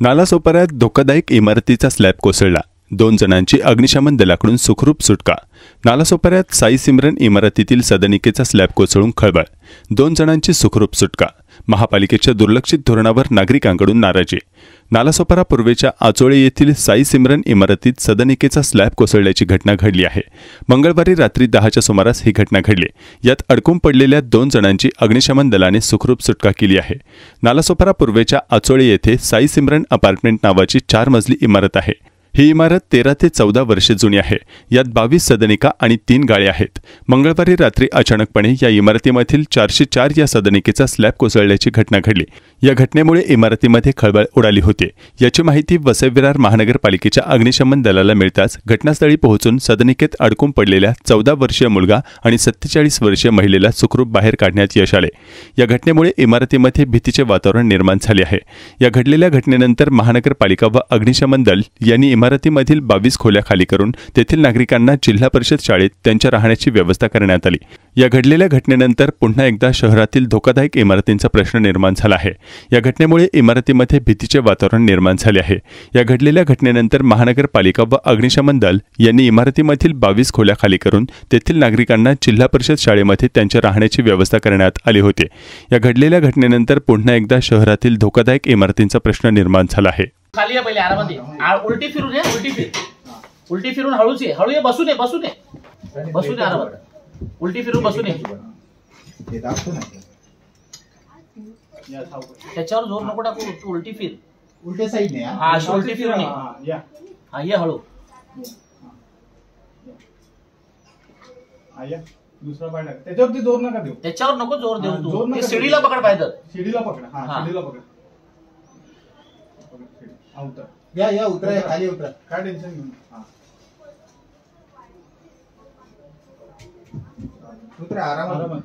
नालासोपाऱ्यात धोकादायक इमारतीचा स्लॅब कोसळला। 2 जणांची अग्निशमन दलाकडून सुखरूप सुटका। नालासोपाऱ्यात साई सिमरन इमारतीतील सदनिकेचा स्लॅब कोसळून खळबळ। 2 जणांची सुखरूप सुटका। महापालिकेच्या दुर्लक्षित धोरणावर नागरिकांकडून नाराजी। नालासोपारा पूर्वेच्या आचोळे येथील साई सिमरन इमारतीत सदनिकेचा स्लॅब कोसळल्याची घटना घडली आहे। मंगळवारी रात्री 10च्या सुमारास ही घटना घडली। यात अडकून पडलेल्या 2 जणांची अग्निशमन दलाने सुखरूप सुटका केली आहे। नालासोपारा पूर्वेच्या आचोळे येथे साई सिमरन अपार्टमेंट नावाची 4 मजली इमारत आहे। ही इमारत 13 ते 14 वर्षे जुनी आहे। यात 22 सदनिका आणि 3 गाळे आहेत। मंगळवारी रात्री अचानकपणे या इमारतीमधील 404 या सदनिकेचा स्लॅब कोसळल्याची घटना घडली। या घटनेमुळे इमारतीमध्ये खळबळ उडाली होती। याची माहिती वसई-विरार महानगरपालिकेच्या अग्निशमन दलाला मिळताच घटनास्थळी पोहोचून सदनिकेत अडकून पडलेल्या 14 वर्षीय मुलगा आणि 47 वर्षीय महिलेला सुखरूप बाहेर काढण्यात यश आले। या घटनेमुळे इमारतीमध्ये भीतीचे वातावरण निर्माण झाले आहे। या घडलेल्या घटनेनंतर महानगरपालिका व अग्निशमन दल यांनी इमारतीमधील 22 खोल्या खाली करून तेथील नागरिकांना जिल्हा परिषद शाळेत त्यांच्या राहण्याची व्यवस्था करण्यात आली। या घडलेल्या घटनेनंतर पुन्हा एकदा शहरातील धोकादायक इमारतींचा प्रश्न निर्माण झाला आहे। या घटनेमुळे इमारतीमध्ये भीतीचे वातावरण निर्माण झाले आहे। या घडलेल्या घटनेनंतर महानगरपालिका व अग्निशमन दल यांनी इमारतीमधील 22 खोल्या खाली करून तेथील नागरिकांना जिल्हा परिषद शाळेमध्ये त्यांच्या राहण्याची व्यवस्था करण्यात आली होती। या घडलेल्या घटनेनंतर पुन्हा एकदा शहरातील धोकादायक इमारतींचा प्रश्न निर्माण झाला आहे। खाली आहे पहिले आरामात ये। उलटी फिरून ये, उलटी फिरून हळूच ये, हळू ये, बसून ये, बसून ये आरामात। उलटी फिरून बसून ये। त्याच्यावर जोर नको टाकू, तू उलटी फिर। उलटे साइड ने हा, उलटी फिरून ये। हा, ये हळू। आया दुसरा पाय टाक, त्याच्यावरती जोर नका देऊ। त्याच्यावर नको जोर देऊ तू। ते सीडीला पकड पाहिजे। सीडीला पकड। हा, सीडीला पकड। उतर या उतरा, खाली उतरा, काय टेन्शन घेऊ। हा, उतरा आरामात।